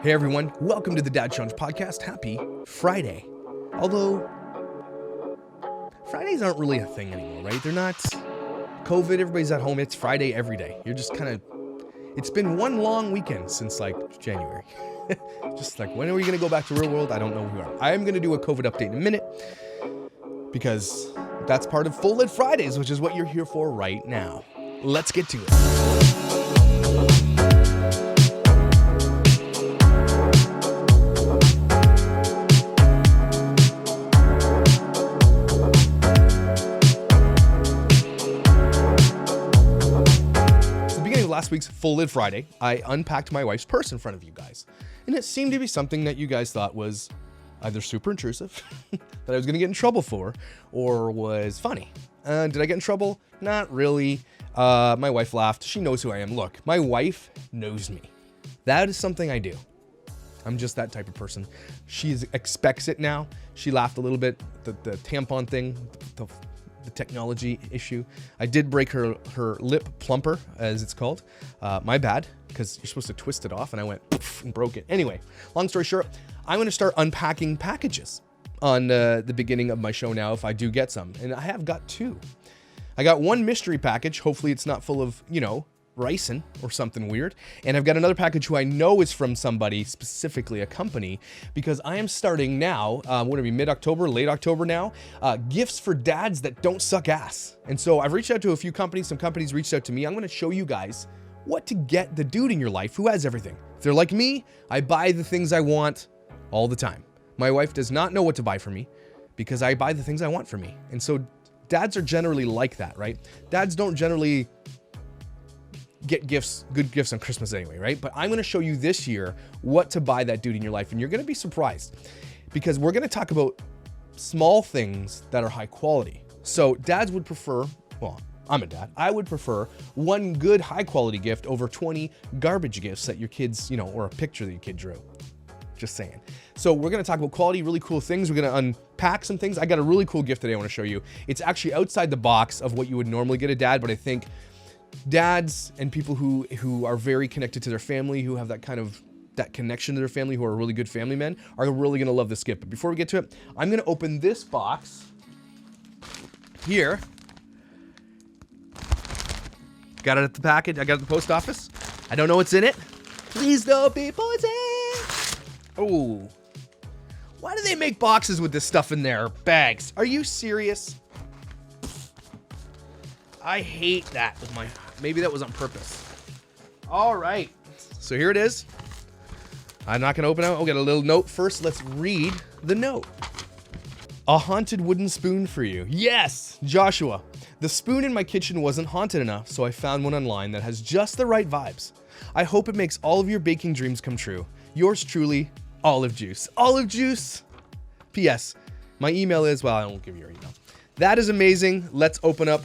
Hey everyone, welcome to the Dad Challenge podcast. Happy Friday. Although, Fridays aren't really a thing anymore, right? They're not. COVID, everybody's at home. It's Friday every day. You're just kind of, it's been one long weekend since like January. Just like, when are we going to go back to real world? I don't know who we are. I am going to do a COVID update in a minute because that's part of Full Lit Fridays, which is what you're here for right now. Let's get to it. Last week's Full Lit Friday, I unpacked my wife's purse in front of you guys. And it seemed to be something that you guys thought was either super intrusive, that I was going to get in trouble for, or was funny. Did I get in trouble? Not really. My wife laughed. She knows who I am. Look, my wife knows me. That is something I do. I'm just that type of person. She expects it now. She laughed a little bit. The tampon thing, the technology issue. I did break her lip plumper, as it's called. My bad, because you're supposed to twist it off, and I went poof and broke it. Anyway, long story short, I'm going to start unpacking packages on the beginning of my show now if I do get some. And I have got two. I got one mystery package. Hopefully it's not full of, ricin or something weird. And I've got another package who I know is from somebody, specifically a company, because I am starting now, what are we, mid-October, late October now, gifts for dads that don't suck ass. And so I've reached out to a few companies. Some companies reached out to me. I'm going to show you guys what to get the dude in your life who has everything. If they're like me, I buy the things I want all the time. My wife does not know what to buy for me because I buy the things I want for me. And so dads are generally like that, right? Dads don't generally get good gifts on Christmas anyway, right? But I'm going to show you this year what to buy that dude in your life, and you're going to be surprised because we're going to talk about small things that are high quality. So dads would prefer, well, I'm a dad, I would prefer one good high quality gift over 20 garbage gifts that your kids, or a picture that your kid drew. Just saying. So we're going to talk about quality, really cool things. We're going to unpack some things. I got a really cool gift today I want to show you. It's actually outside the box of what you would normally get a dad, but I think dads and people who are very connected to their family, who have that connection to their family, who are really good family men, are really going to love this gift. But before we get to it, I'm going to open this box here. Got it at the package. I got it at the post office. I don't know what's in it. Please don't be poison. Oh, why do they make boxes with this stuff in there? Bags. Are you serious? I hate that with my, maybe that was on purpose. All right, so here it is. I'm not gonna open it. I'll get a little note first. Let's read the note. A haunted wooden spoon for you. Yes, Joshua. The spoon in my kitchen wasn't haunted enough, so I found one online that has just the right vibes. I hope it makes all of your baking dreams come true. Yours truly, Olive Juice. Olive Juice. P.S. My email is, well, I won't give you your email. That is amazing. Let's open up,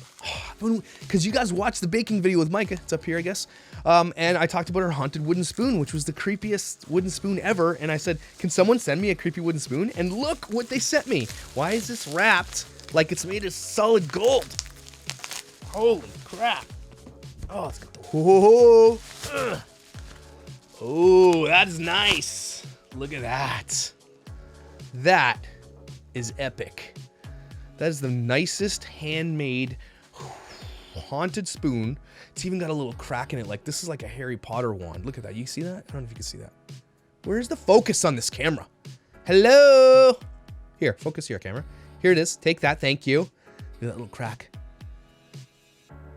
because you guys watched the baking video with Micah. It's up here, I guess. And I talked about her haunted wooden spoon, which was the creepiest wooden spoon ever. And I said, can someone send me a creepy wooden spoon? And look what they sent me. Why is this wrapped like it's made of solid gold? Holy crap. Oh, it's got the, whoa. Ugh. Oh, that is nice. Look at that. That is epic. That is the nicest handmade haunted spoon. It's even got a little crack in it. Like, this is like a Harry Potter wand. Look at that. You see that? I don't know if you can see that. Where's the focus on this camera? Hello? Here, focus here, camera. Here it is. Take that. Thank you. Look at that little crack.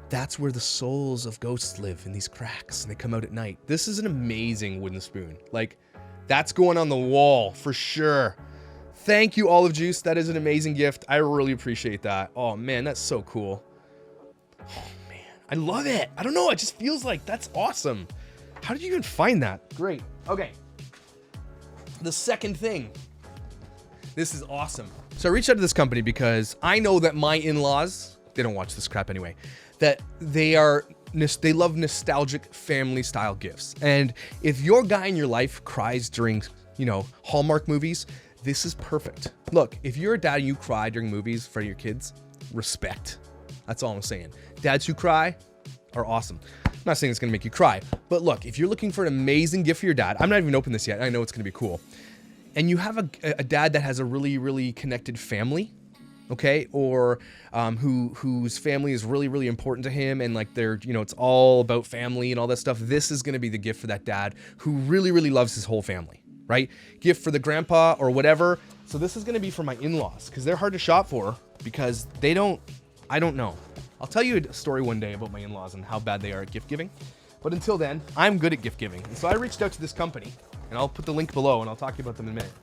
That's where the souls of ghosts live, in these cracks, and they come out at night. This is an amazing wooden spoon. Like, that's going on the wall for sure. Thank you, Olive Juice. That is an amazing gift. I really appreciate that. Oh, man, that's so cool. Oh, man. I love it. I don't know. It just feels like that's awesome. How did you even find that? Great. Okay. The second thing. This is awesome. So I reached out to this company because I know that my in-laws, they don't watch this crap anyway, that they love nostalgic family-style gifts. And if your guy in your life cries during, Hallmark movies, this is perfect. Look, if you're a dad and you cry during movies for your kids, respect. That's all I'm saying. Dads who cry are awesome. not saying it's gonna make you cry, but look, if you're looking for an amazing gift for your dad, I'm not even opening this yet. I know it's gonna be cool. And you have a dad that has a really, really connected family, okay? Or whose family is really, really important to him, and like they're, you know, it's all about family and all that stuff. This is gonna be the gift for that dad who really, really loves his whole family, right? Gift for the grandpa or whatever. So this is gonna be for my in-laws, because they're hard to shop for, because I don't know. I'll tell you a story one day about my in-laws and how bad they are at gift giving. But until then, I'm good at gift giving. And so I reached out to this company, and I'll put the link below and I'll talk to you about them in a minute.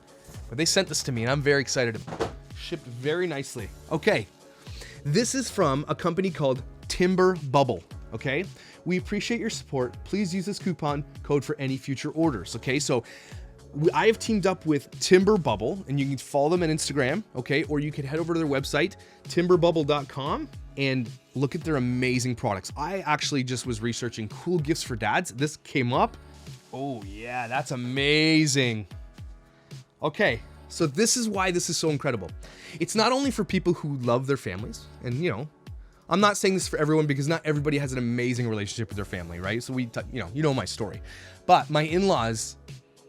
But they sent this to me and I'm very excited about it. Shipped very nicely. Okay, this is from a company called Timberbubble, okay? We appreciate your support. Please use this coupon code for any future orders, okay? So I have teamed up with Timberbubble, and you can follow them on Instagram, okay? Or you can head over to their website, timberbubble.com, and look at their amazing products. I actually just was researching cool gifts for dads. This came up. Oh yeah, that's amazing. Okay, so this is why this is so incredible. It's not only for people who love their families, and you know, I'm not saying this for everyone, because not everybody has an amazing relationship with their family, right? So you know my story. But my in-laws,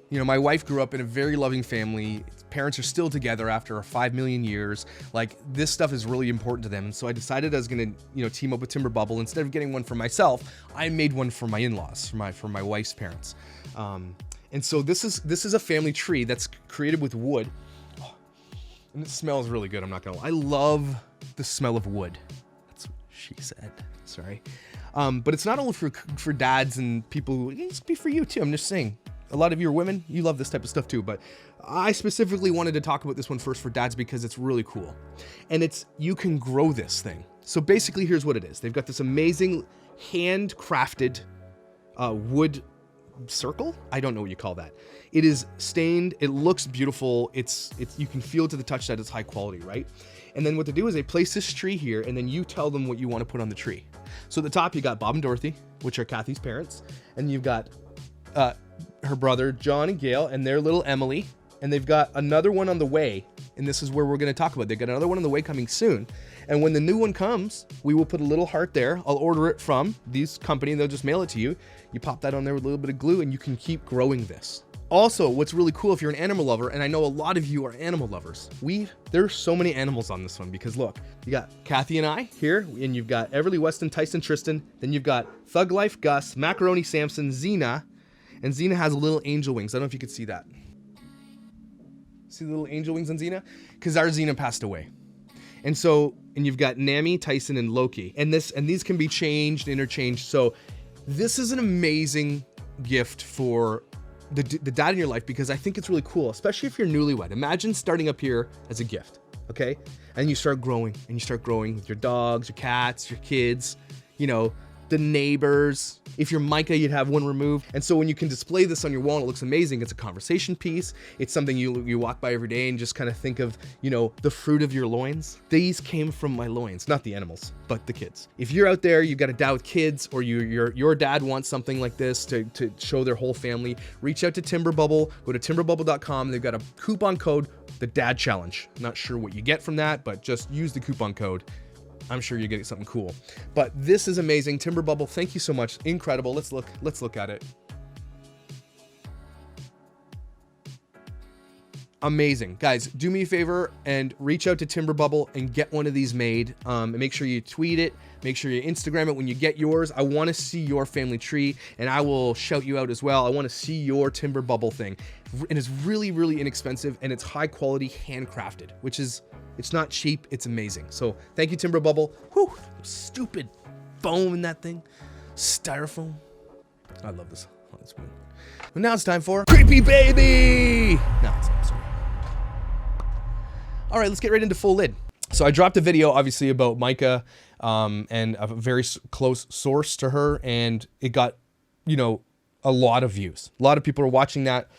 you know, my wife grew up in a very loving family. Parents are still together after 5 million years. Like, this stuff is really important to them. And so I decided I was gonna, you know, team up with Timberbubble. Instead of getting one for myself, I made one for my in-laws, for my wife's parents. And so this is a family tree that's created with wood. Oh, and it smells really good, I'm not gonna lie. I love the smell of wood. That's what she said, sorry. But it's not only for dads and people, it's be for you too. I'm just saying, a lot of you are women, you love this type of stuff too, but I specifically wanted to talk about this one first for dads because it's really cool. And you can grow this thing. So basically, here's what it is. They've got this amazing handcrafted wood circle. I don't know what you call that. It is stained. It looks beautiful. You can feel to the touch that it's high quality, right? And then what they do is they place this tree here, and then you tell them what you want to put on the tree. So at the top, you got Bob and Dorothy, which are Kathy's parents. And you've got her brother, John and Gail, and their little Emily. And they've got another one on the way. And this is where we're going to talk about. They've got another one on the way coming soon. And when the new one comes, we will put a little heart there. I'll order it from this company, and they'll just mail it to you. You pop that on there with a little bit of glue, and you can keep growing this. Also, what's really cool, if you're an animal lover, and I know a lot of you are animal lovers, there's so many animals on this one, because look, you got Kathy and I here, and you've got Everly, Weston, Tyson, Tristan, then you've got Thug Life, Gus, Macaroni, Samson, Xena, and Xena has little angel wings. I don't know if you could see that. See the little angel wings on Xena? Because our Xena passed away. And you've got Nami, Tyson, and Loki. And these can be changed, interchanged. So this is an amazing gift for the dad in your life, because I think it's really cool, especially if you're newlywed. Imagine starting up here as a gift, okay? And you start growing, with your dogs, your cats, your kids, you know, the neighbors. If you're Micah, you'd have one removed. And so when you can display this on your wall, it looks amazing. It's a conversation piece. It's something you walk by every day and just kind of think of, you know, the fruit of your loins. These came from my loins, not the animals, but the kids. If you're out there, you've got a dad with kids, or your dad wants something like this to show their whole family, reach out to Timberbubble. Go to timberbubble.com. They've got a coupon code, the Dad Challenge. Not sure what you get from that, but just use the coupon code. I'm sure you're getting something cool. But this is amazing. Timberbubble, thank you so much. Incredible. Let's look at it. Amazing. Guys, do me a favor and reach out to Timberbubble and get one of these made. And make sure you tweet it. Make sure you Instagram it when you get yours. I want to see your family tree, and I will shout you out as well. I want to see your Timberbubble thing. And it's really, really inexpensive, and it's high quality, handcrafted, which is, it's not cheap. It's amazing. So thank you, Timberbubble. Whew, stupid foam in that thing. Styrofoam. I love this. Oh, that's weird. But now it's time for Creepy Baby. No, it's not. Sorry. All right, let's get right into full lid. So I dropped a video, obviously, about Micah and a very close source to her, and it got, you know, a lot of views. A lot of people are watching that.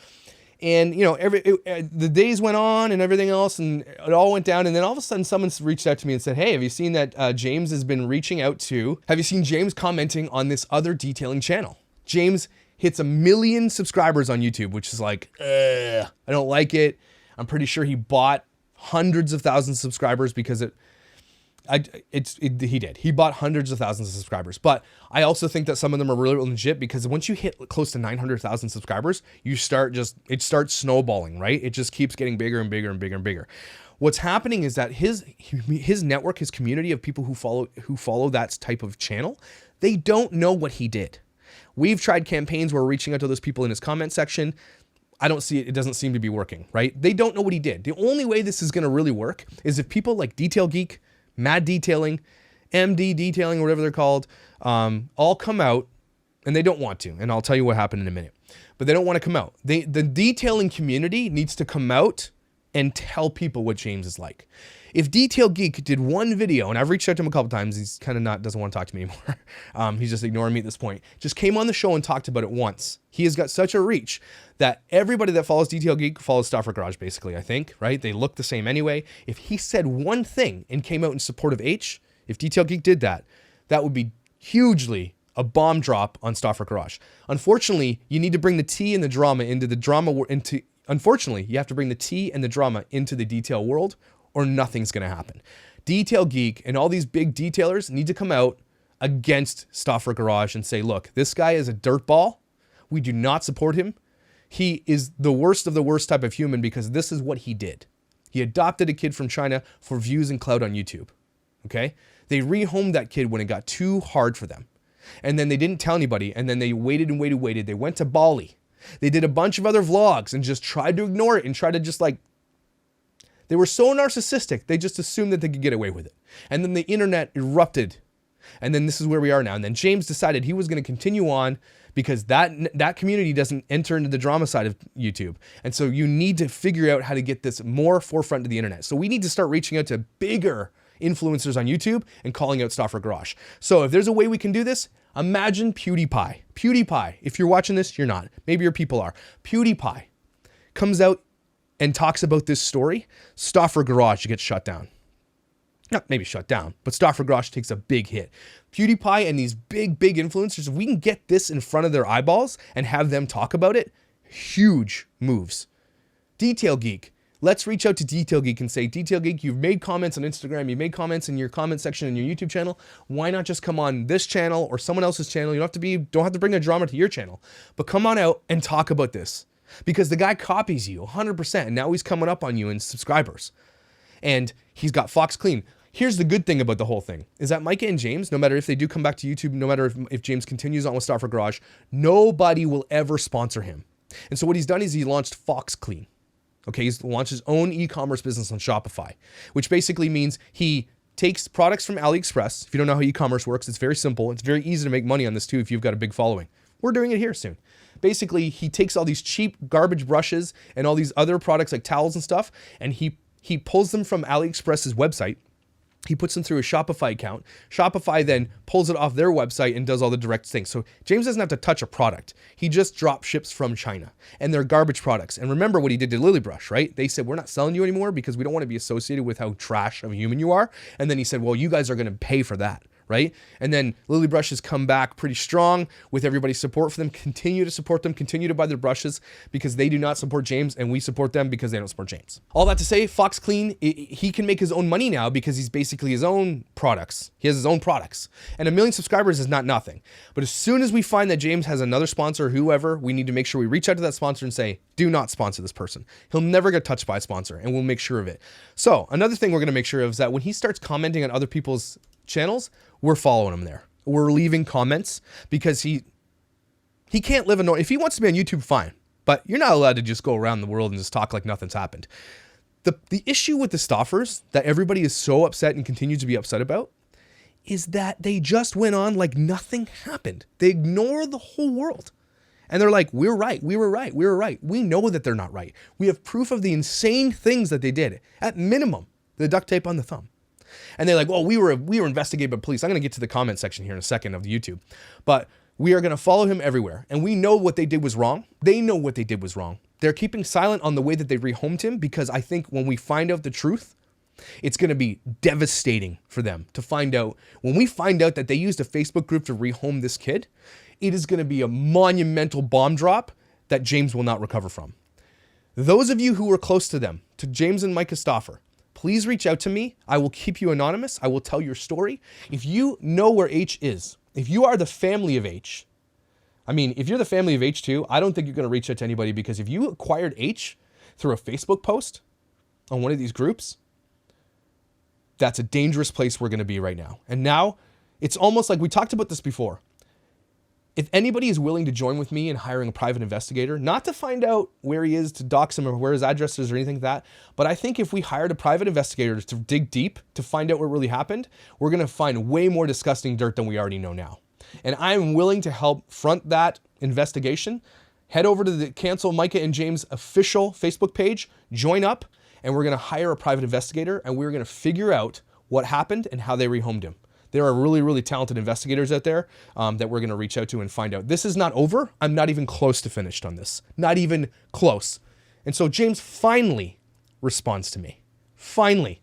And, you know, the days went on and everything else, and it all went down. And then all of a sudden, someone reached out to me and said, hey, have you seen that James has been reaching out to, have you seen James commenting on this other detailing channel? James hits 1 million subscribers on YouTube, which is like, I don't like it. I'm pretty sure he bought hundreds of thousands of subscribers because He did. He bought hundreds of thousands of subscribers, but I also think that some of them are really legit because once you hit close to 900,000 subscribers, it starts snowballing, right? It just keeps getting bigger and bigger and bigger and bigger. What's happening is that his network, his community of people who follow that type of channel, they don't know what he did. We've tried campaigns where we're reaching out to those people in his comment section. I don't see it. It doesn't seem to be working, right? They don't know what he did. The only way this is going to really work is if people like Detail Geek, M.A.D Detailing, M.D Detailing, or whatever they're called, all come out, and they don't want to. And I'll tell you what happened in a minute. But they don't want to come out. The detailing community needs to come out and tell people what James is like. If Detail Geek did one video, and I've reached out to him a couple times, he's kind of doesn't want to talk to me anymore. He's just ignoring me at this point. Just came on the show and talked about it once. He has got such a reach that everybody that follows Detail Geek follows Stauffer Garage, basically, I think, right? They look the same anyway. If he said one thing and came out in support of H, if Detail Geek did that, that would be hugely a bomb drop on Stauffer Garage. Unfortunately, you need to bring the tea and the drama unfortunately, you have to bring the tea and the drama into the detail world, or nothing's going to happen. Detail Geek and all these big detailers need to come out against Stauffer Garage and say, look, this guy is a dirtball. We do not support him. He is the worst of the worst type of human because this is what he did. He adopted a kid from China for views and clout on YouTube. Okay? They rehomed that kid when it got too hard for them. And then they didn't tell anybody. And then they waited and waited and waited. They went to Bali. They did a bunch of other vlogs and just tried to ignore it and try to just like, they were so narcissistic, they just assumed that they could get away with it. And then the internet erupted. And then this is where we are now. And then James decided he was going to continue on because that community doesn't enter into the drama side of YouTube. And so you need to figure out how to get this more forefront to the internet. So we need to start reaching out to bigger influencers on YouTube and calling out Stauffer Garage. So if there's a way we can do this, imagine PewDiePie. PewDiePie, if you're watching this, you're not. Maybe your people are. PewDiePie comes out and talks about this story. Stauffer Garage gets shut down. Not maybe shut down, but Stauffer Garage takes a big hit. PewDiePie and these big influencers, if we can get this in front of their eyeballs and have them talk about it, huge moves. Detail Geek. Let's reach out to Detail Geek and say, Detail Geek, you've made comments on Instagram, you've made comments in your comment section in your YouTube channel. Why not just come on this channel or someone else's channel? You don't have to bring a drama to your channel, but come on out and talk about this. Because the guy copies you 100%, and now he's coming up on you in subscribers. And he's got Fox Clean. Here's the good thing about the whole thing, is that Micah and James, no matter if they do come back to YouTube, no matter if James continues on with Stauffer Garage, nobody will ever sponsor him. And so what he's done is he launched Fox Clean. Okay, he's launched his own e-commerce business on Shopify, which basically means he takes products from AliExpress. If you don't know how e-commerce works, it's very simple. It's very easy to make money on this too if you've got a big following. We're doing it here soon. Basically, he takes all these cheap garbage brushes and all these other products like towels and stuff, and he pulls them from AliExpress's website. He puts them through a Shopify account. Shopify then pulls it off their website and does all the direct things. So James doesn't have to touch a product. He just drop ships from China, and they're garbage products. And remember what he did to Lily Brush, right? They said, we're not selling you anymore because we don't want to be associated with how trash of a human you are. And then he said, well, you guys are going to pay for that. Right? And then Lily Brush has come back pretty strong with everybody's support for them. Continue to support them. Continue to buy their brushes because they do not support James, and we support them because they don't support James. All that to say, Fox Clean, he can make his own money now because he's basically his own products. He has his own products. And 1 million subscribers is not nothing. But as soon as we find that James has another sponsor, whoever, we need to make sure we reach out to that sponsor and say, do not sponsor this person. He'll never get touched by a sponsor, and we'll make sure of it. So another thing we're going to make sure of is that when he starts commenting on other people's channels, we're following him there. We're leaving comments because he can't live if he wants to be on YouTube, fine. But you're not allowed to just go around the world and just talk like nothing's happened. The issue with the Stauffers that everybody is so upset and continues to be upset about is that they just went on like nothing happened. They ignore the whole world. And they're like, we're right, we were right, we were right. We know that they're not right. We have proof of the insane things that they did. At minimum, the duct tape on the thumb. And they're like, well, we were investigated by police. I'm going to get to the comment section here in a second of YouTube. But we are going to follow him everywhere. And we know what they did was wrong. They know what they did was wrong. They're keeping silent on the way that they rehomed him because I think when we find out the truth, it's going to be devastating for them to find out. When we find out that they used a Facebook group to rehome this kid, it is going to be a monumental bomb drop that James will not recover from. Those of you who were close to them, to James and Micah Stauffer, please reach out to me. I will keep you anonymous. I will tell your story. If you know where H is, if you are the family of H, I mean, if you're the family of H too, I don't think you're going to reach out to anybody, because if you acquired H through a Facebook post on one of these groups, that's a dangerous place we're going to be right now. And now it's almost like we talked about this before. If anybody is willing to join with me in hiring a private investigator, not to find out where he is, to dox him or where his address is or anything like that, but I think if we hired a private investigator to dig deep to find out what really happened, we're going to find way more disgusting dirt than we already know now. And I'm willing to help front that investigation. Head over to the Cancel Micah and James official Facebook page, join up, and we're going to hire a private investigator, and we're going to figure out what happened and how they rehomed him. There are really, really talented investigators out there that we're going to reach out to and find out. This is not over. I'm not even close to finished on this. Not even close. And so James finally responds to me. Finally.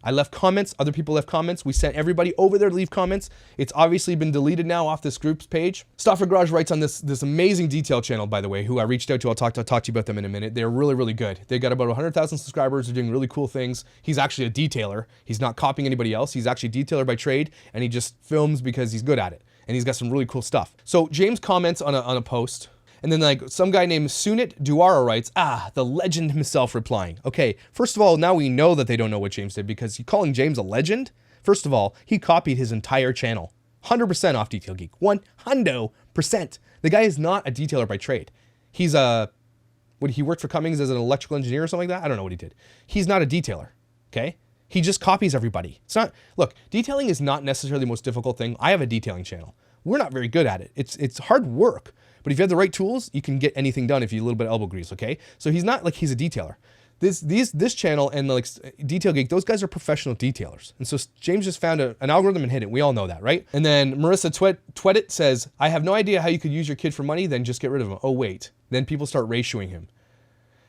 I left comments. Other people left comments. We sent everybody over there to leave comments. It's obviously been deleted now off this group's page. Stauffer Garage writes on this amazing detail channel, by the way, who I reached out to. I'll talk to you about them in a minute. They're really, really good. They got about 100,000 subscribers. They're doing really cool things. He's actually a detailer. He's not copying anybody else. He's actually a detailer by trade, and he just films because he's good at it. And he's got some really cool stuff. So James comments on a post. And then like some guy named Sunit Duara writes, the legend himself replying. Okay, first of all, now we know that they don't know what James did, because you calling James a legend? First of all, he copied his entire channel. 100% off Detail Geek. 100%. The guy is not a detailer by trade. He's he worked for Cummings as an electrical engineer or something like that? I don't know what he did. He's not a detailer, okay? He just copies everybody. It's not, look, detailing is not necessarily the most difficult thing. I have a detailing channel. We're not very good at it. It's hard work. But if you have the right tools, you can get anything done if you have a little bit of elbow grease, okay? So he's not like he's a detailer. This channel and like Detail Geek, those guys are professional detailers. And so James just found an algorithm and hit it. We all know that, right? And then Marissa Twedit says, I have no idea how you could use your kid for money, then just get rid of him. Oh, wait. Then people start ratioing him.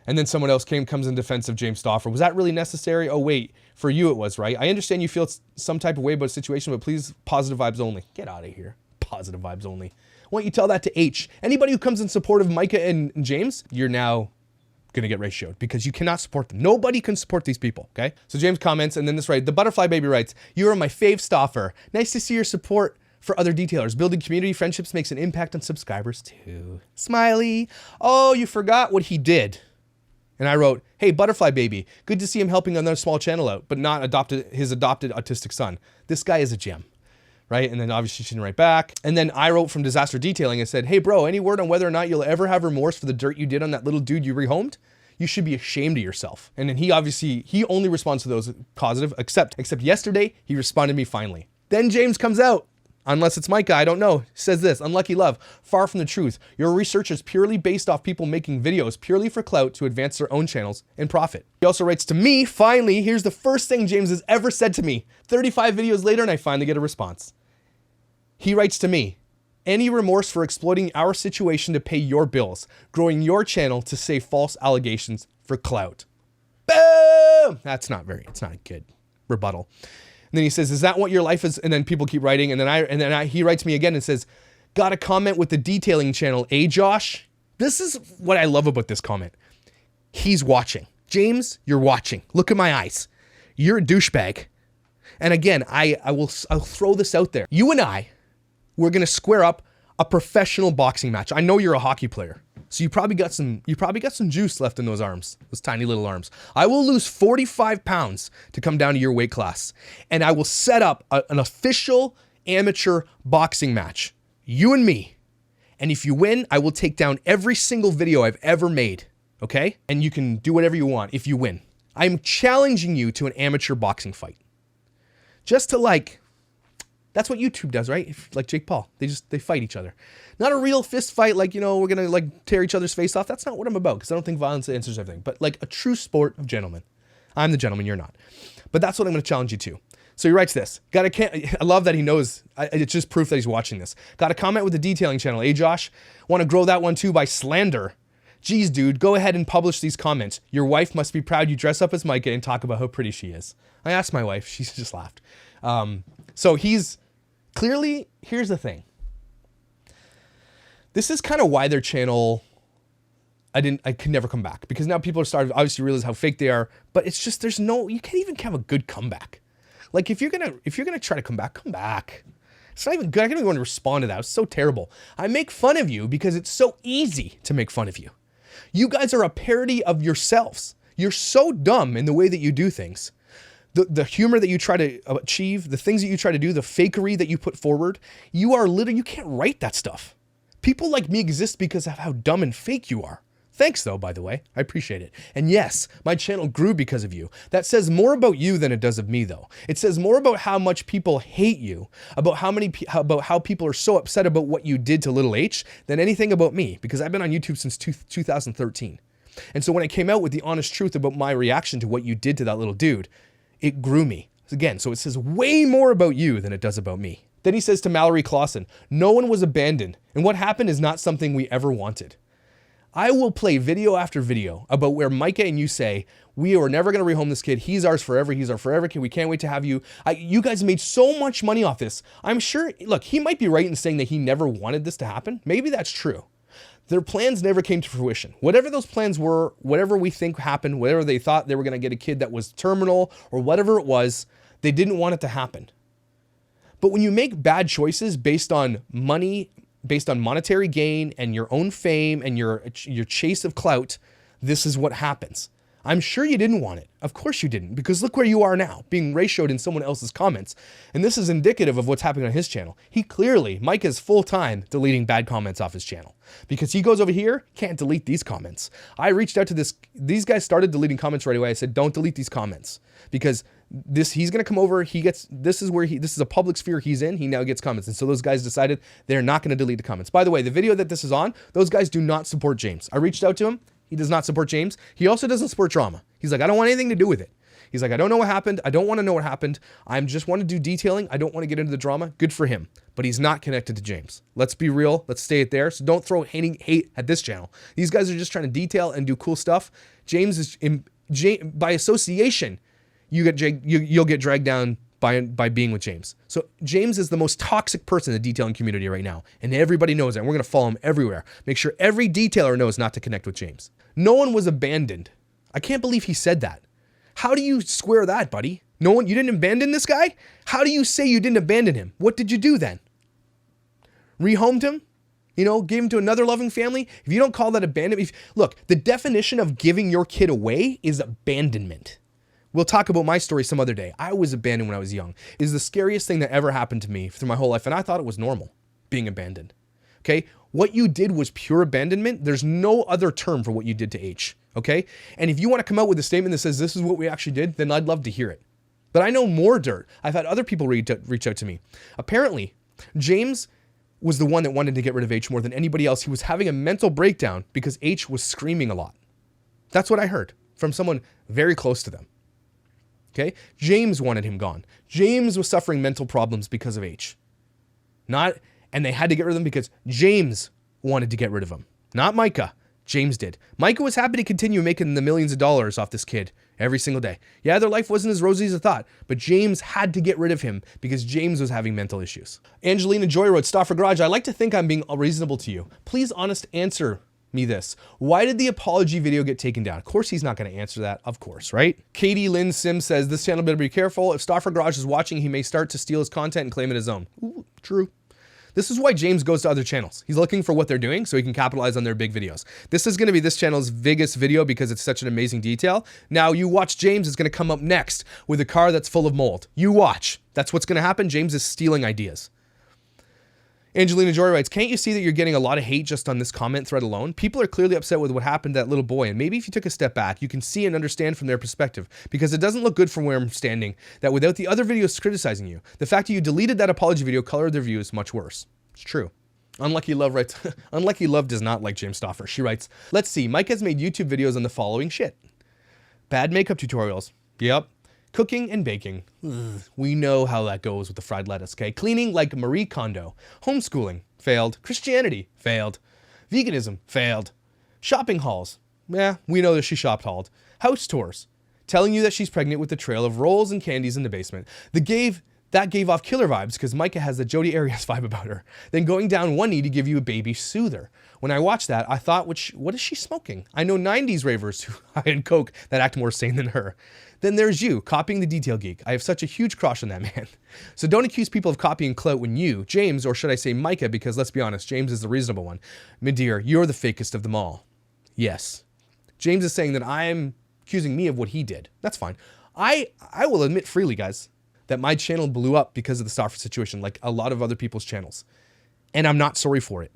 And then someone else comes in defense of James Stauffer. Was that really necessary? Oh, wait. For you it was, right? I understand you feel some type of way about a situation, but please, positive vibes only. Get out of here. Positive vibes only. Why don't you tell that to H? Anybody who comes in support of Micah and James, you're now going to get ratioed, because you cannot support them. Nobody can support these people, okay? So James comments, and then this right, the Butterfly Baby writes, you are my fave Stauffer. Nice to see your support for other detailers. Building community friendships makes an impact on subscribers too. Smiley. Oh, you forgot what he did. And I wrote, hey, Butterfly Baby, good to see him helping another small channel out, but not his adopted autistic son. This guy is a gem. Right? And then obviously she didn't write back. And then I wrote from Disaster Detailing and said, hey bro, any word on whether or not you'll ever have remorse for the dirt you did on that little dude you rehomed? You should be ashamed of yourself. And then he only responds to those positive, except yesterday, he responded to me finally. Then James comes out. Unless it's Micah, I don't know. Says this, unlucky love, far from the truth. Your research is purely based off people making videos purely for clout to advance their own channels and profit. He also writes to me, finally, here's the first thing James has ever said to me. 35 videos later, and I finally get a response. He writes to me, any remorse for exploiting our situation to pay your bills, growing your channel to say false allegations for clout. Boom! It's not a good rebuttal. And then he says, is that what your life is? And then people keep writing. And then he writes me again and says, got a comment with the detailing channel. Josh? This is what I love about this comment. He's watching. James, you're watching. Look at my eyes. You're a douchebag. And again, I'll throw this out there. You and we're going to square up a professional boxing match. I know you're a hockey player. So you probably got some juice left in those arms, those tiny little arms. I will lose 45 pounds to come down to your weight class, and I will set up an official amateur boxing match, you and me. And if you win, I will take down every single video I've ever made, okay? And you can do whatever you want if you win. I'm challenging you to an amateur boxing fight. Just to that's what YouTube does, right? Like Jake Paul, they fight each other. Not a real fist fight, we're gonna tear each other's face off. That's not what I'm about, because I don't think violence answers everything. But like a true sport of gentlemen. I'm the gentleman, you're not. But that's what I'm gonna challenge you to. So he writes this. I love that he knows. It's just proof that he's watching this. Got a comment with the detailing channel. Hey Josh, want to grow that one too by slander. Geez, dude, go ahead and publish these comments. Your wife must be proud you dress up as Micah and talk about how pretty she is. I asked my wife, she just laughed. So he's clearly, here's the thing. This is kind of why their channel, I could never come back because now people are starting to obviously realize how fake they are, but it's just, you can't even have a good comeback. Like if you're going to try to come back. It's not even good. I can't even want to respond to that. It's so terrible. I make fun of you because it's so easy to make fun of you. You guys are a parody of yourselves. You're so dumb in the way that you do things. The humor that you try to achieve, the things that you try to do, the fakery that you put forward, you can't write that stuff. People like me exist because of how dumb and fake you are. Thanks though, by the way. I appreciate it. And yes, my channel grew because of you. That says more about you than it does of me though. It says more about how much people hate you, about how people are so upset about what you did to little H than anything about me, because I've been on YouTube since 2013. And so when I came out with the honest truth about my reaction to what you did to that little dude, it grew me. Again, so it says way more about you than it does about me. Then he says to Mallory Clausen, no one was abandoned, and what happened is not something we ever wanted. I will play video after video about where Micah and you say, we are never going to rehome this kid. He's ours forever. He's our forever kid. We can't wait to have you. You guys made so much money off this. I'm sure, look, he might be right in saying that he never wanted this to happen. Maybe that's true. Their plans never came to fruition. Whatever those plans were, whatever we think happened, whatever they thought they were going to get a kid that was terminal or whatever it was, they didn't want it to happen. But when you make bad choices based on money, based on monetary gain and your own fame and your chase of clout, this is what happens. I'm sure you didn't want it. Of course you didn't, because look where you are now, being ratioed in someone else's comments. And this is indicative of what's happening on his channel. Mike is full-time deleting bad comments off his channel because he goes over here, can't delete these comments. I reached out to these guys started deleting comments right away. I said, don't delete these comments because he's going to come over. This is a public sphere he's in. He now gets comments. And so those guys decided they're not going to delete the comments. By the way, the video that this is on, those guys do not support James. I reached out to him. He does not support James. He also doesn't support drama. He's like, I don't want anything to do with it. He's like, I don't know what happened. I don't want to know what happened. I just want to do detailing. I don't want to get into the drama. Good for him. But he's not connected to James. Let's be real. Let's stay it there. So don't throw hate at this channel. These guys are just trying to detail and do cool stuff. James is, by association, you'll get dragged down by being with James. So James is the most toxic person in the detailing community right now. And everybody knows that. And we're going to follow him everywhere. Make sure every detailer knows not to connect with James. No one was abandoned. I can't believe he said that. How do you square that, buddy? You didn't abandon this guy? How do you say you didn't abandon him? What did you do then? Rehomed him? Gave him to another loving family? If you don't call that abandonment, look, the definition of giving your kid away is abandonment. We'll talk about my story some other day. I was abandoned when I was young. It is the scariest thing that ever happened to me through my whole life, and I thought it was normal, being abandoned. Okay? What you did was pure abandonment. There's no other term for what you did to H. Okay? And if you want to come out with a statement that says this is what we actually did, then I'd love to hear it. But I know more dirt. I've had other people reach out to me. Apparently, James was the one that wanted to get rid of H more than anybody else. He was having a mental breakdown because H was screaming a lot. That's what I heard from someone very close to them. Okay? James wanted him gone. James was suffering mental problems because of H. And they had to get rid of him because James wanted to get rid of him. Not Micah. James did. Micah was happy to continue making the millions of dollars off this kid every single day. Yeah, their life wasn't as rosy as I thought, but James had to get rid of him because James was having mental issues. Angelina Joy wrote, Stauffer Garage, I like to think I'm being reasonable to you. Please honest answer me this. Why did the apology video get taken down? Of course he's not going to answer that. Of course, right? Katie Lynn Sims says, this channel better be careful. If Stauffer Garage is watching, he may start to steal his content and claim it his own. Ooh, true. This is why James goes to other channels. He's looking for what they're doing so he can capitalize on their big videos. This is going to be this channel's biggest video because it's such an amazing detail. Now you watch James is going to come up next with a car that's full of mold. You watch. That's what's going to happen. James is stealing ideas. Angelina Joy writes, can't you see that you're getting a lot of hate just on this comment thread alone? People are clearly upset with what happened to that little boy, and maybe if you took a step back, you can see and understand from their perspective, because it doesn't look good from where I'm standing, that without the other videos criticizing you, the fact that you deleted that apology video colored their views much worse. It's true. Unlucky Love writes, Unlucky Love does not like James Stauffer. She writes, let's see, Mike has made YouTube videos on the following shit. Bad makeup tutorials. Yep. Cooking and baking. Ugh. We know how that goes with the fried lettuce, okay? Cleaning like Marie Kondo. Homeschooling. Failed. Christianity. Failed. Veganism. Failed. Shopping hauls. Yeah, we know that she shopped hauled. House tours. Telling you that she's pregnant with the trail of rolls and candies in the basement. The That gave off killer vibes because Micah has the Jodi Arias vibe about her. Then going down one knee to give you a baby soother. When I watched that, I thought, what is she smoking? I know 90s ravers who hide coke that act more sane than her. Then there's you, copying the detail geek. I have such a huge crush on that man. So don't accuse people of copying clout when you, James, or should I say Micah, because let's be honest, James is the reasonable one. Midir, you're the fakest of them all. Yes. James is saying that I'm accusing me of what he did. That's fine. I will admit freely, guys, that my channel blew up because of the Stauffer situation, like a lot of other people's channels. And I'm not sorry for it.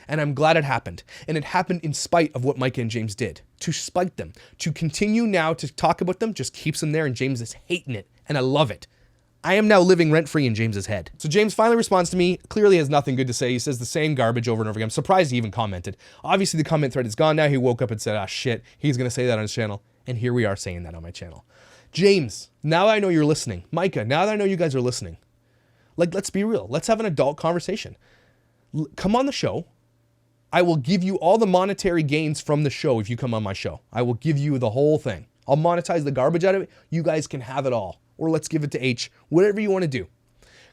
And I'm glad it happened. And it happened in spite of what Micah and James did. To spite them. To continue now to talk about them just keeps them there, and James is hating it. And I love it. I am now living rent-free in James's head. So James finally responds to me, clearly has nothing good to say. He says the same garbage over and over again. I'm surprised he even commented. Obviously the comment thread is gone now. He woke up and said, ah, shit, he's going to say that on his channel. And here we are saying that on my channel. James, now that I know you're listening. Micah, now that I know you guys are listening. Like, let's be real. Let's have an adult conversation. Come on the show. I will give you all the monetary gains from the show if you come on my show. I will give you the whole thing. I'll monetize the garbage out of it. You guys can have it all. Or let's give it to H. Whatever you want to do.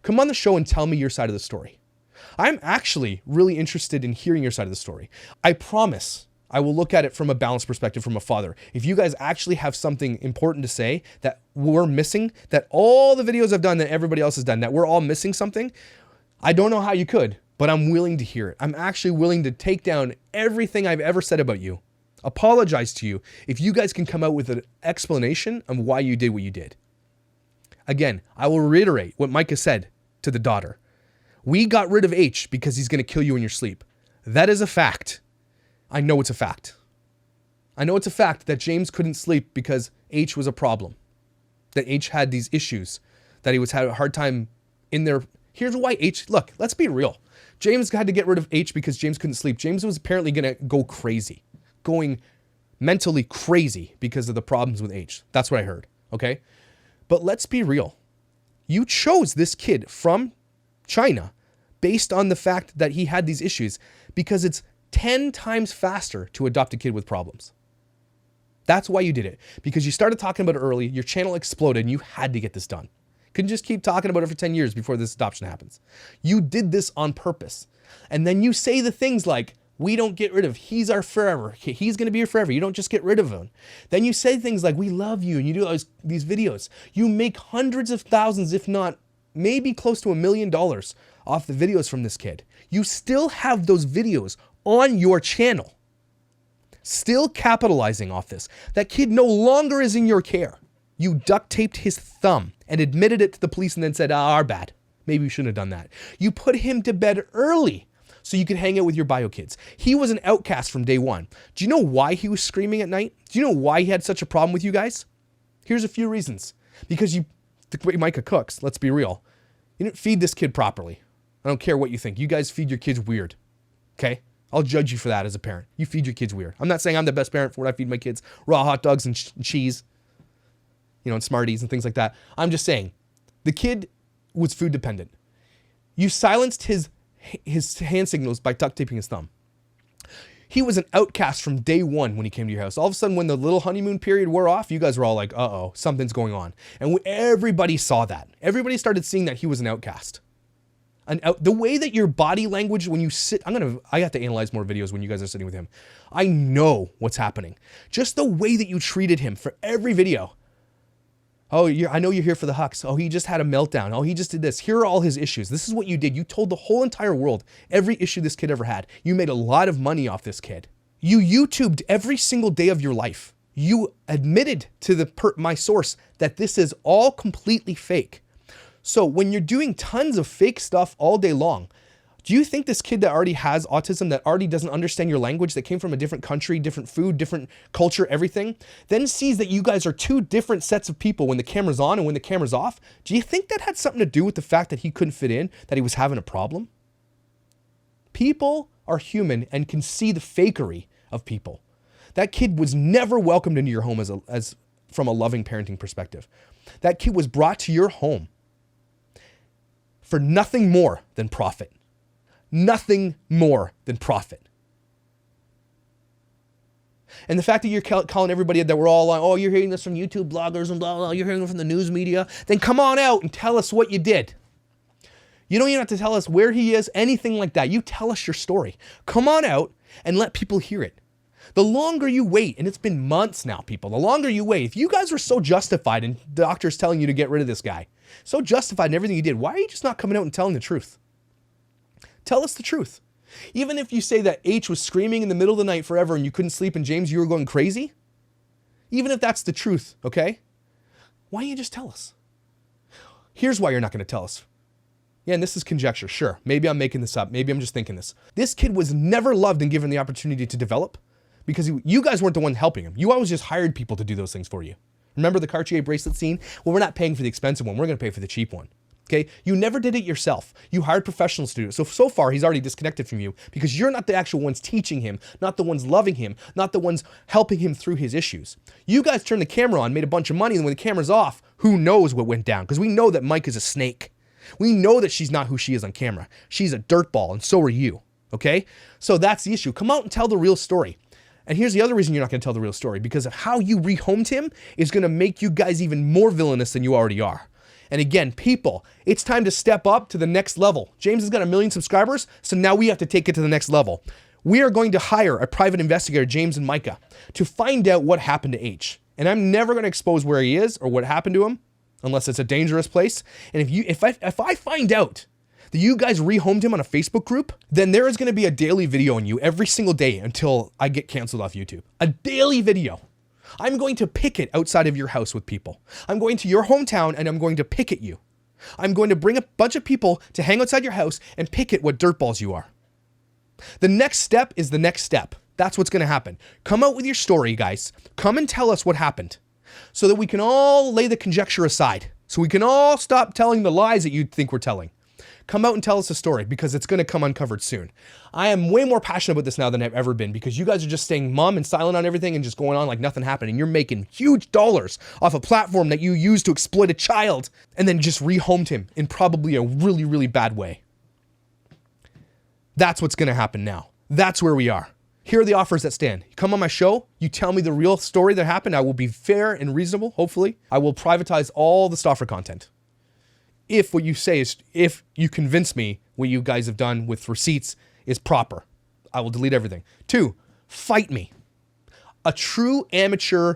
Come on the show and tell me your side of the story. I'm actually really interested in hearing your side of the story. I promise I will look at it from a balanced perspective from a father. If you guys actually have something important to say that we're missing, that all the videos I've done that everybody else has done, that we're all missing something, I don't know how you could, but I'm willing to hear it. I'm actually willing to take down everything I've ever said about you, apologize to you, if you guys can come out with an explanation of why you did what you did. Again, I will reiterate what Micah said to the daughter. We got rid of H because he's going to kill you in your sleep. That is a fact. I know it's a fact. I know it's a fact that James couldn't sleep because H was a problem. That H had these issues. That he was having a hard time in there. Here's why H... Look, let's be real. James had to get rid of H because James couldn't sleep. James was apparently going to go crazy. Going mentally crazy because of the problems with H. That's what I heard. Okay? But let's be real. You chose this kid from China based on the fact that he had these issues because it's 10 times faster to adopt a kid with problems. That's why you did it. Because you started talking about it early, your channel exploded, and you had to get this done. Couldn't just keep talking about it for 10 years before this adoption happens. You did this on purpose. And then you say the things like, we don't get rid of, he's our forever. He's going to be here forever. You don't just get rid of him. Then you say things like, we love you, and you do these videos. You make hundreds of thousands, if not maybe close to $1 million off the videos from this kid. You still have those videos on your channel, still capitalizing off this. That kid no longer is in your care. You duct taped his thumb and admitted it to the police and then said, our bad. Maybe we shouldn't have done that. You put him to bed early so you could hang out with your bio kids. He was an outcast from day one. Do you know why he was screaming at night? Do you know why he had such a problem with you guys? Here's a few reasons. Because the way Micah cooks, let's be real. You didn't feed this kid properly. I don't care what you think. You guys feed your kids weird. Okay? I'll judge you for that as a parent. You feed your kids weird. I'm not saying I'm the best parent for what I feed my kids. Raw hot dogs and cheese, and Smarties and things like that. I'm just saying, the kid was food dependent. You silenced his hand signals by duct taping his thumb. He was an outcast from day one when he came to your house. All of a sudden, when the little honeymoon period wore off, you guys were all like, uh-oh, something's going on. And everybody saw that. Everybody started seeing that he was an outcast. The way that your body language when you sit, I have to analyze more videos when you guys are sitting with him. I know what's happening. Just the way that you treated him for every video. Oh, I know you're here for the hucks. Oh, he just had a meltdown. Oh, he just did this. Here are all his issues. This is what you did. You told the whole entire world every issue this kid ever had. You made a lot of money off this kid. You YouTubed every single day of your life. You admitted to my source that this is all completely fake. So when you're doing tons of fake stuff all day long, do you think this kid that already has autism, that already doesn't understand your language, that came from a different country, different food, different culture, everything, then sees that you guys are two different sets of people when the camera's on and when the camera's off? Do you think that had something to do with the fact that he couldn't fit in, that he was having a problem? People are human and can see the fakery of people. That kid was never welcomed into your home as from a loving parenting perspective. That kid was brought to your home for nothing more than profit. Nothing more than profit. And the fact that you're calling everybody that we're all on, oh, you're hearing this from YouTube bloggers and blah, blah, blah, you're hearing it from the news media, then come on out and tell us what you did. You don't even have to tell us where he is, anything like that. You tell us your story. Come on out and let people hear it. The longer you wait, and it's been months now, people, the longer you wait, if you guys were so justified and doctors telling you to get rid of this guy, so justified in everything you did, why are you just not coming out and telling the truth? Tell us the truth. Even if you say that H was screaming in the middle of the night forever and you couldn't sleep and James, you were going crazy, even if that's the truth, okay? Why don't you just tell us? Here's why you're not going to tell us. Yeah, and this is conjecture, sure. Maybe I'm making this up. Maybe I'm just thinking this. This kid was never loved and given the opportunity to develop because you guys weren't the one helping him. You always just hired people to do those things for you. Remember the Cartier bracelet scene? Well, we're not paying for the expensive one. We're going to pay for the cheap one. Okay? You never did it yourself. You hired professionals to do it. So far, he's already disconnected from you because you're not the actual ones teaching him, not the ones loving him, not the ones helping him through his issues. You guys turned the camera on, made a bunch of money, and when the camera's off, who knows what went down? Because we know that Mike is a snake. We know that she's not who she is on camera. She's a dirtball, and so are you. Okay? So that's the issue. Come out and tell the real story. And here's the other reason you're not going to tell the real story, because of how you rehomed him is going to make you guys even more villainous than you already are. And again, people, it's time to step up to the next level. James has got 1 million subscribers, so now we have to take it to the next level. We are going to hire a private investigator, James and Micah, to find out what happened to H. And I'm never going to expose where he is or what happened to him, unless it's a dangerous place. And if I find out that you guys rehomed him on a Facebook group, then there is going to be a daily video on you every single day until I get canceled off YouTube. A daily video. I'm going to picket outside of your house with people. I'm going to your hometown and I'm going to picket you. I'm going to bring a bunch of people to hang outside your house and picket what dirtballs you are. The next step is the next step. That's what's going to happen. Come out with your story, guys. Come and tell us what happened so that we can all lay the conjecture aside. So we can all stop telling the lies that you think we're telling. Come out and tell us a story because it's going to come uncovered soon. I am way more passionate about this now than I've ever been because you guys are just staying mum and silent on everything and just going on like nothing happened. And you're making huge dollars off a platform that you used to exploit a child and then just rehomed him in probably a really, really bad way. That's what's going to happen now. That's where we are. Here are the offers that stand. You come on my show, you tell me the real story that happened. I will be fair and reasonable, hopefully. I will privatize all the Stauffer content. If what you say is, if you convince me what you guys have done with receipts is proper, I will delete everything. 2, fight me. A true amateur,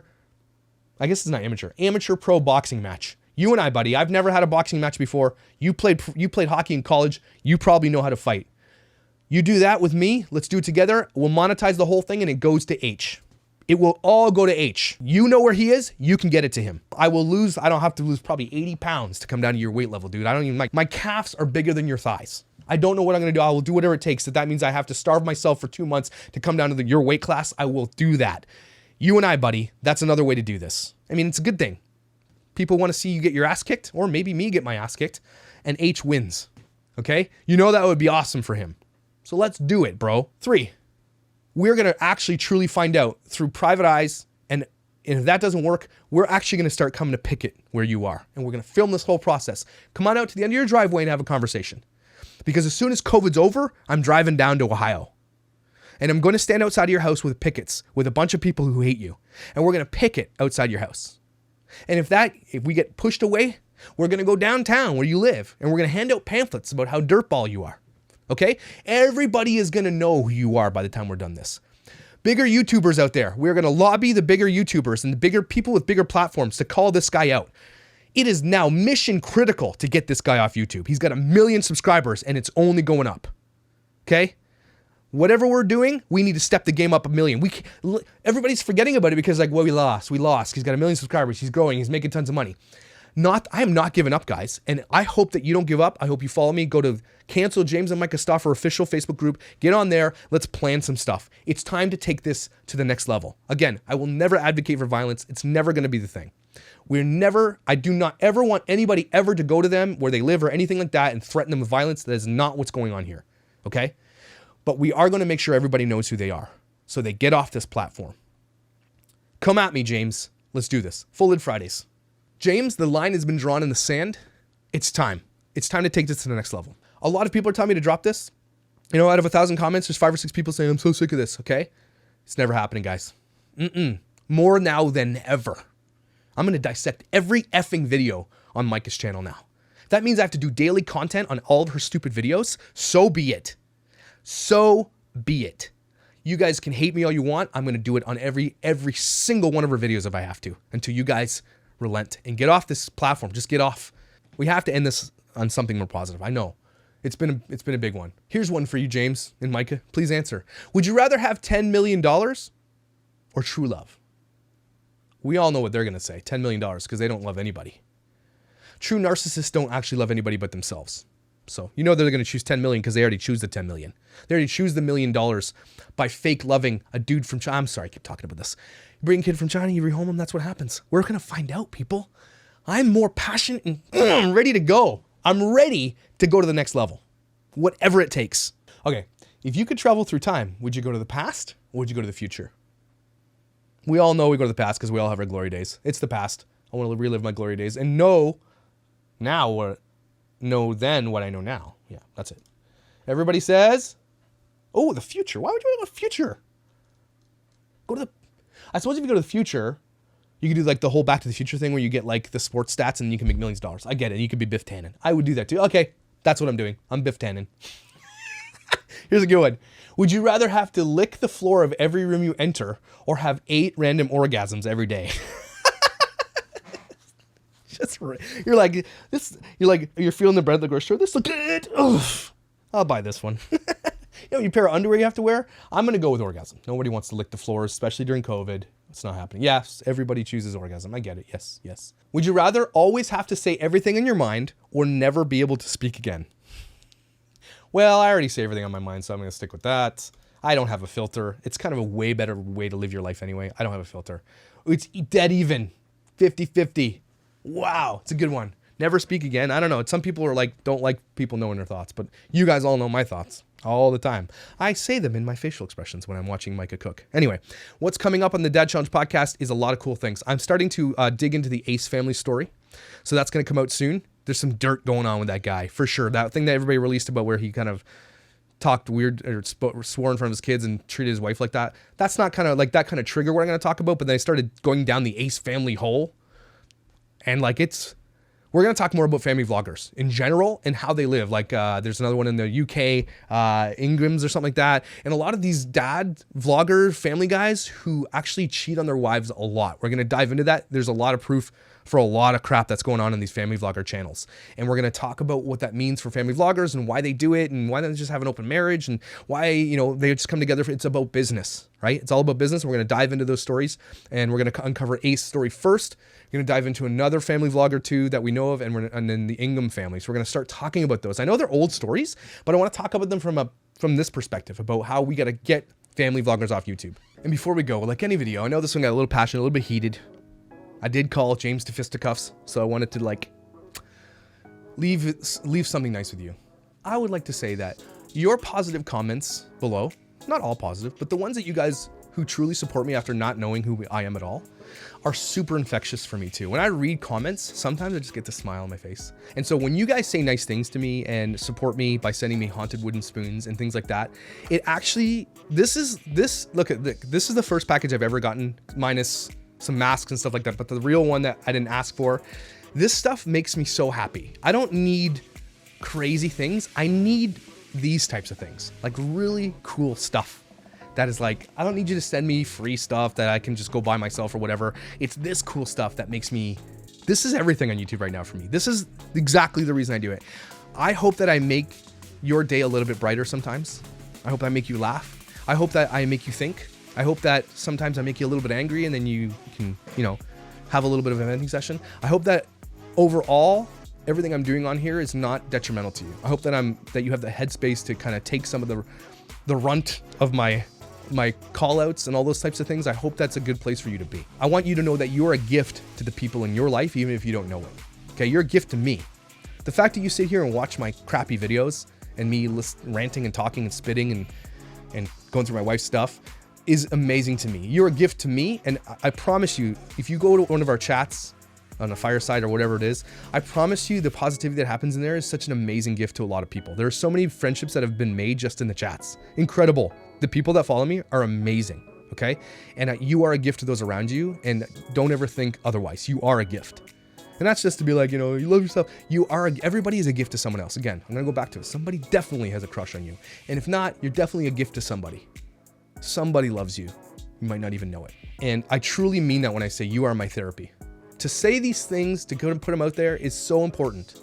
I guess it's not amateur pro boxing match. You and I, buddy, I've never had a boxing match before. You played hockey in college. You probably know how to fight. You do that with me. Let's do it together. We'll monetize the whole thing and it goes to H. It will all go to H. You know where he is. You can get it to him. I don't have to lose probably 80 pounds to come down to your weight level, dude. My calves are bigger than your thighs. I don't know what I'm going to do. I will do whatever it takes. If that means I have to starve myself for 2 months to come down to your weight class, I will do that. You and I, buddy, that's another way to do this. I mean, it's a good thing. People want to see you get your ass kicked, or maybe me get my ass kicked, and H wins. Okay? You know that would be awesome for him. So let's do it, bro. 3. We're going to actually truly find out through private eyes. And if that doesn't work, we're actually going to start coming to picket where you are. And we're going to film this whole process. Come on out to the end of your driveway and have a conversation. Because as soon as COVID's over, I'm driving down to Ohio. And I'm going to stand outside of your house with pickets, with a bunch of people who hate you. And we're going to picket outside your house. And if we get pushed away, we're going to go downtown where you live. And we're going to hand out pamphlets about how dirtball you are. Okay? Everybody is going to know who you are by the time we're done this. Bigger YouTubers out there. We're going to lobby the bigger YouTubers and the bigger people with bigger platforms to call this guy out. It is now mission critical to get this guy off YouTube. He's got 1 million subscribers and it's only going up. Okay? Whatever we're doing, we need to step the game up 1 million. Everybody's forgetting about it because like, well, we lost. He's got 1 million subscribers. He's growing. He's making tons of money. I am not giving up, guys. And I hope that you don't give up. I hope you follow me. Go to cancel James and Micah Stauffer official Facebook group. Get on there. Let's plan some stuff. It's time to take this to the next level. Again, I will never advocate for violence. It's never going to be the thing. I do not ever want anybody ever to go to them where they live or anything like that and threaten them with violence. That is not what's going on here. Okay? But we are going to make sure everybody knows who they are so they get off this platform. Come at me, James. Let's do this. Full Lid Fridays. James, the line has been drawn in the sand. It's time. It's time to take this to the next level. A lot of people are telling me to drop this. You know, out of 1,000 comments, there's 5 or 6 people saying, I'm so sick of this, okay? It's never happening, guys. More now than ever. I'm going to dissect every effing video on Micah's channel now. That means I have to do daily content on all of her stupid videos. So be it. So be it. You guys can hate me all you want. I'm going to do it on every single one of her videos if I have to, until you guys relent and get off this platform. Just get off. We have to end this on something more positive. I know. It's been a big one. Here's one for you, James and Micah. Please answer. Would you rather have $10 million or true love? We all know what they're going to say. $10 million because they don't love anybody. True narcissists don't actually love anybody but themselves. So you know they're going to choose 10 million because they already choose the 10 million. They already choose the $1 million by fake loving a dude from China. I'm sorry, I keep talking about this. You bring a kid from China, you rehome him, that's what happens. We're going to find out, people. I'm more passionate and ready to go. I'm ready to go to the next level. Whatever it takes. Okay, if you could travel through time, would you go to the past or would you go to the future? We all know we go to the past because we all have our glory days. It's the past. I want to relive my glory days and know now what then what I know now. Yeah, that's it. Everybody says, oh, the future. Why would you go to the future? I suppose if you go to the future, you could do like the whole Back to the Future thing where you get like the sports stats and you can make millions of dollars. I get it. You could be Biff Tannen. I would do that too. Okay, that's what I'm doing. I'm Biff Tannen. Here's a good one. Would you rather have to lick the floor of every room you enter or have 8 random orgasms every day? You're feeling the bread at the grocery store. This looks good. Oof. I'll buy this one. You pair of underwear you have to wear. I'm going to go with orgasm. Nobody wants to lick the floors, especially during COVID. It's not happening. Yes, everybody chooses orgasm. I get it. Yes, yes. Would you rather always have to say everything in your mind or never be able to speak again? Well, I already say everything on my mind, so I'm going to stick with that. I don't have a filter. It's kind of a way better way to live your life anyway. I don't have a filter. It's dead even. 50-50. Wow, it's a good one. Never speak again. I don't know. Some people are like, don't like people knowing their thoughts, but you guys all know my thoughts all the time. I say them in my facial expressions when I'm watching Micah cook. Anyway, what's coming up on the Dad Challenge podcast is a lot of cool things. I'm starting to dig into the Ace family story. So that's going to come out soon. There's some dirt going on with that guy for sure. That thing that everybody released about where he kind of talked weird or swore in front of his kids and treated his wife like that. That's not kind of like that kind of trigger what I'm going to talk about. But then I started going down the Ace family hole. And like we're going to talk more about family vloggers in general and how they live. Like there's another one in the UK, Ingrams or something like that. And a lot of these dad vlogger family guys who actually cheat on their wives a lot. We're going to dive into that. There's a lot of proof for a lot of crap that's going on in these family vlogger channels. And we're going to talk about what that means for family vloggers and why they do it and why they just have an open marriage and why, they just come together. It's about business, right? It's all about business. We're going to dive into those stories and we're going to uncover Ace's story first. We're going to dive into another family vlogger too that we know of and then the Ingham family. So we're going to start talking about those. I know they're old stories, but I want to talk about them from this perspective about how we got to get family vloggers off YouTube. And before we go, like any video, I know this one got a little passionate, a little bit heated. I did call James to fisticuffs, so I wanted to leave something nice with you. I would like to say that your positive comments below, not all positive, but the ones that you guys who truly support me after not knowing who I am at all, are super infectious for me too. When I read comments, sometimes I just get the smile on my face. And so when you guys say nice things to me and support me by sending me haunted wooden spoons and things like that, it actually, this is the first package I've ever gotten, minus some masks and stuff like that, but the real one that I didn't ask for. This stuff makes me so happy. I don't need crazy things. I need these types of things, like really cool stuff. That is like, I don't need you to send me free stuff that I can just go buy myself or whatever. It's this cool stuff that makes me, this is everything on YouTube right now for me. This is exactly the reason I do it. I hope that I make your day a little bit brighter sometimes. I hope I make you laugh. I hope that I make you think. I hope that sometimes I make you a little bit angry and then you can, have a little bit of a venting session. I hope that overall, everything I'm doing on here is not detrimental to you. I hope that you have the headspace to kind of take some of the runt of my call outs and all those types of things. I hope that's a good place for you to be. I want you to know that you're a gift to the people in your life, even if you don't know it. Okay, you're a gift to me. The fact that you sit here and watch my crappy videos and me ranting and talking and spitting and going through my wife's stuff is amazing to me. You're a gift to me, and I promise you, if you go to one of our chats on a fireside or whatever it is, I promise you the positivity that happens in there is such an amazing gift to a lot of people. There are so many friendships that have been made just in the chats. Incredible. The people that follow me are amazing. Okay. And you are a gift to those around you. And don't ever think otherwise. You are a gift. And that's just to be like, you know, you love yourself. Everybody is a gift to someone else. Again, I'm going to go back to it. Somebody definitely has a crush on you. And if not, you're definitely a gift to somebody. Somebody loves you. You might not even know it. And I truly mean that when I say you are my therapy. To say these things, to go and put them out there is so important.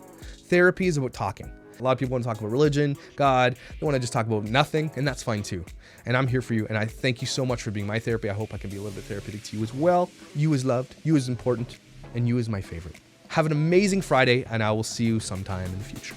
Therapy is about talking. A lot of people want to talk about religion, God. They want to just talk about nothing, and that's fine too. And I'm here for you, and I thank you so much for being my therapy. I hope I can be a little bit therapeutic to you as well. You is loved, you is important, and you is my favorite. Have an amazing Friday, and I will see you sometime in the future.